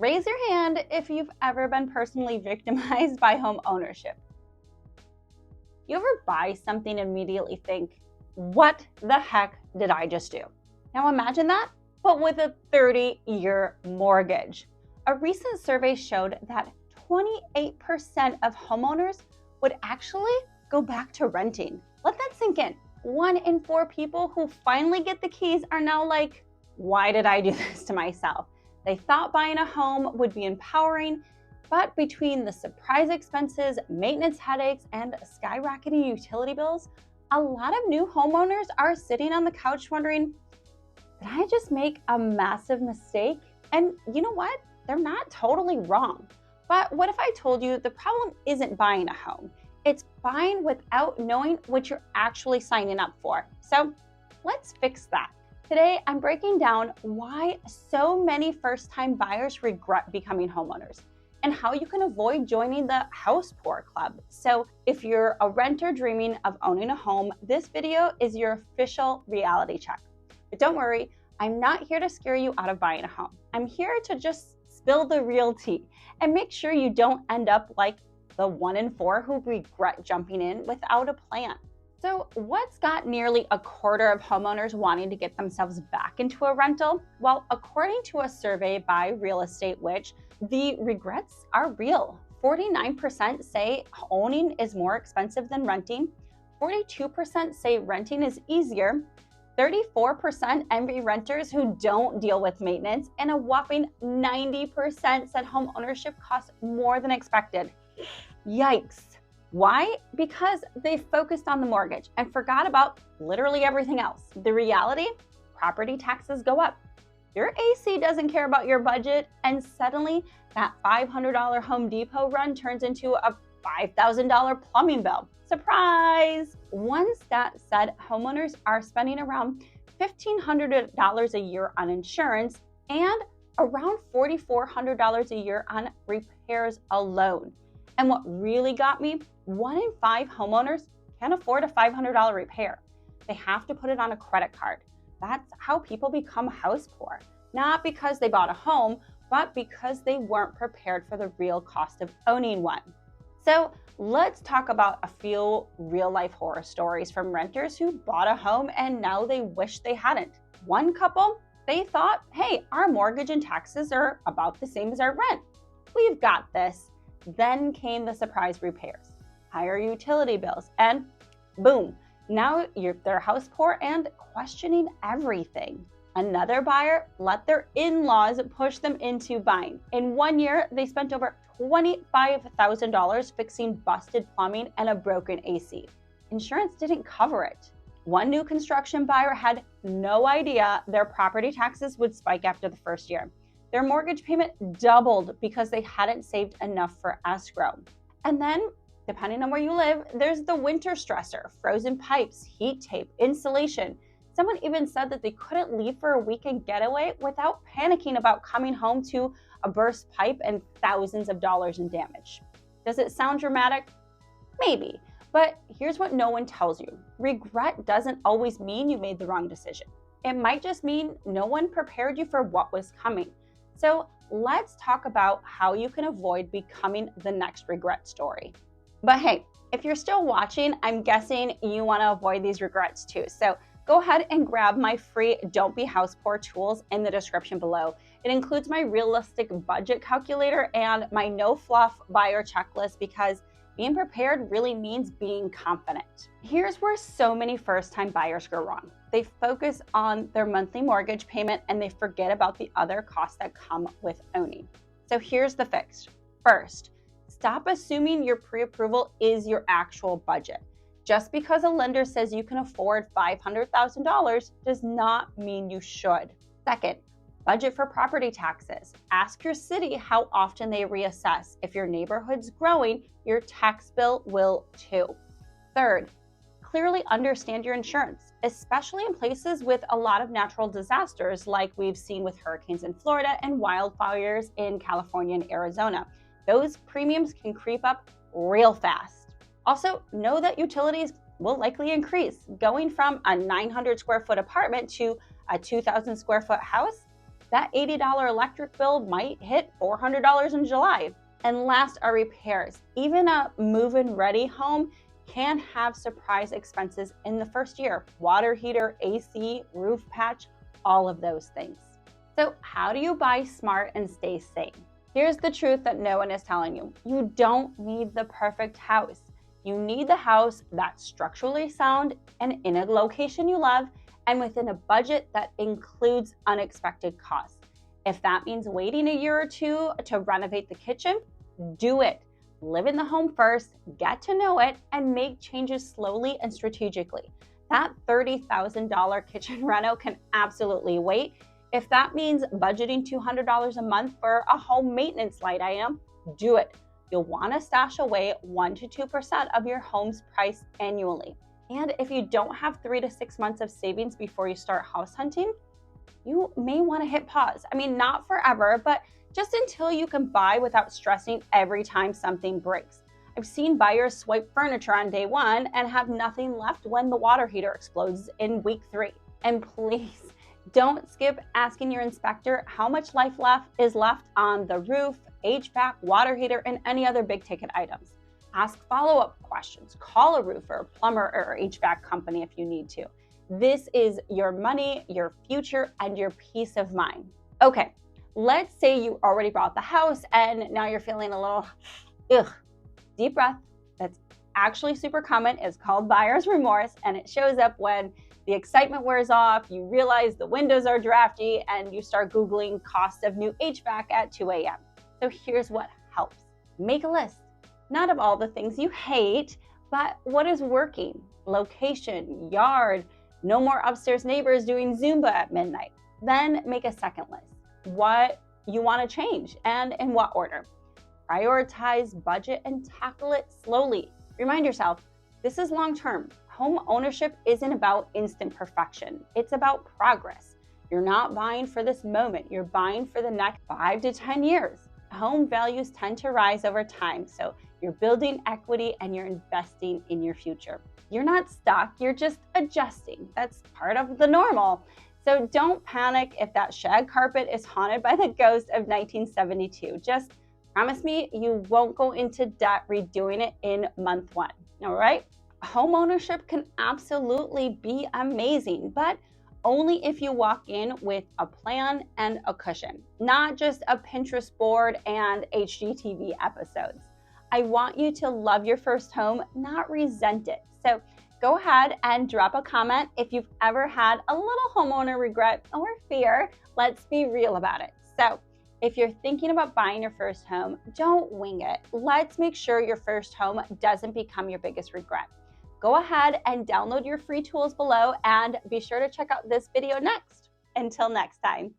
raise your hand if you've ever been personally victimized by home ownership. You ever buy something and immediately think, what the heck did I just do? Now imagine that, but with a 30-year mortgage. A recent survey showed that 28% of homeowners would actually go back to renting. Let that sink in. 1 in 4 people who finally get the keys are now like, why did I do this to myself? They thought buying a home would be empowering, but between the surprise expenses, maintenance headaches, and skyrocketing utility bills, a lot of new homeowners are sitting on the couch wondering, did I just make a massive mistake? And you know what? They're not totally wrong. But what if I told you the problem isn't buying a home? It's buying without knowing what you're actually signing up for. So let's fix that. Today, I'm breaking down why so many first-time buyers regret becoming homeowners and how you can avoid joining the house poor club. So if you're a renter dreaming of owning a home, this video is your official reality check. But don't worry, I'm not here to scare you out of buying a home. I'm here to just spill the real tea and make sure you don't end up like the 1 in 4 who regret jumping in without a plan. So what's got nearly a quarter of homeowners wanting to get themselves back into a rental? Well, according to a survey by Real Estate Witch, the regrets are real. 49% say owning is more expensive than renting. 42% say renting is easier. 34% envy renters who don't deal with maintenance, and a whopping 90% said home ownership costs more than expected. Yikes. Why? Because they focused on the mortgage and forgot about literally everything else. The reality? Property taxes go up. Your AC doesn't care about your budget, and suddenly that $500 Home Depot run turns into a $5,000 plumbing bill. Surprise! One stat said homeowners are spending around $1,500 a year on insurance and around $4,400 a year on repairs alone. And what really got me, 1 in 5 homeowners can't afford a $500 repair. They have to put it on a credit card. That's how people become house poor. Not because they bought a home, but because they weren't prepared for the real cost of owning one. So let's talk about a few real-life horror stories from renters who bought a home and now they wish they hadn't. One couple, they thought, hey, our mortgage and taxes are about the same as our rent. We've got this. Then came the surprise repairs, higher utility bills, and boom, now they're house poor and questioning everything. Another buyer let their in-laws push them into buying. In 1 year, they spent over $25,000 fixing busted plumbing and a broken AC. Insurance didn't cover it. One new construction buyer had no idea their property taxes would spike after the first year. Their mortgage payment doubled because they hadn't saved enough for escrow. And then, depending on where you live, there's the winter stressor, frozen pipes, heat tape, insulation. Someone even said that they couldn't leave for a weekend getaway without panicking about coming home to a burst pipe and thousands of dollars in damage. Does it sound dramatic? Maybe, but here's what no one tells you. Regret doesn't always mean you made the wrong decision. It might just mean no one prepared you for what was coming. So let's talk about how you can avoid becoming the next regret story. But hey, if you're still watching, I'm guessing you want to avoid these regrets too. So go ahead and grab my free Don't Be House Poor tools in the description below. It includes my realistic budget calculator and my no fluff buyer checklist, because being prepared really means being confident. Here's where so many first-time buyers go wrong. They focus on their monthly mortgage payment and they forget about the other costs that come with owning. So here's the fix. First, stop assuming your pre-approval is your actual budget. Just because a lender says you can afford $500,000 does not mean you should. Second, budget for property taxes. Ask your city how often they reassess. If your neighborhood's growing, your tax bill will too. Third, clearly understand your insurance, especially in places with a lot of natural disasters like we've seen with hurricanes in Florida and wildfires in California and Arizona. Those premiums can creep up real fast. Also, know that utilities will likely increase. Going from a 900 square foot apartment to a 2,000 square foot house, that $80 electric bill might hit $400 in July. And last are repairs. Even a move-in ready home can have surprise expenses in the first year. Water heater, AC, roof patch, all of those things. So how do you buy smart and stay safe? Here's the truth that no one is telling you. You don't need the perfect house. You need the house that's structurally sound and in a location you love and within a budget that includes unexpected costs. If that means waiting a year or two to renovate the kitchen, do it. Live in the home first, get to know it, and make changes slowly and strategically. That $30,000 kitchen reno can absolutely wait. If that means budgeting $200 a month for a home maintenance light item, do it. You'll want to stash away 1 to 2% of your home's price annually. And if you don't have 3 to 6 months of savings before you start house hunting, you may want to hit pause. I mean, not forever, but just until you can buy without stressing every time something breaks. I've seen buyers swipe furniture on day 1 and have nothing left when the water heater explodes in week 3. And please, don't skip asking your inspector how much life is left on the roof, HVAC, water heater, and any other big ticket items. Ask follow-up questions. Call a roofer, plumber, or HVAC company if you need to. This is your money, your future, and your peace of mind. Okay, let's say you already bought the house and now you're feeling a little, deep breath. That's actually super common. It's called buyer's remorse, and it shows up when the excitement wears off, you realize the windows are drafty, and you start Googling cost of new HVAC at 2 a.m. So here's what helps. Make a list, not of all the things you hate, but what is working. Location, yard, no more upstairs neighbors doing Zumba at midnight. Then make a second list. What you want to change and in what order. Prioritize, budget, and tackle it slowly. Remind yourself, this is long-term. Home ownership isn't about instant perfection. It's about progress. You're not buying for this moment. You're buying for the next 5 to 10 years. Home values tend to rise over time, so you're building equity and you're investing in your future. You're not stuck, you're just adjusting. That's part of the normal. So don't panic if that shag carpet is haunted by the ghost of 1972. Just promise me you won't go into debt redoing it in month 1, all right? Home ownership can absolutely be amazing, but only if you walk in with a plan and a cushion, not just a Pinterest board and HGTV episodes. I want you to love your first home, not resent it. So go ahead and drop a comment if you've ever had a little homeowner regret or fear. Let's be real about it. So if you're thinking about buying your first home, don't wing it. Let's make sure your first home doesn't become your biggest regret. Go ahead and download your free tools below and be sure to check out this video next. Until next time.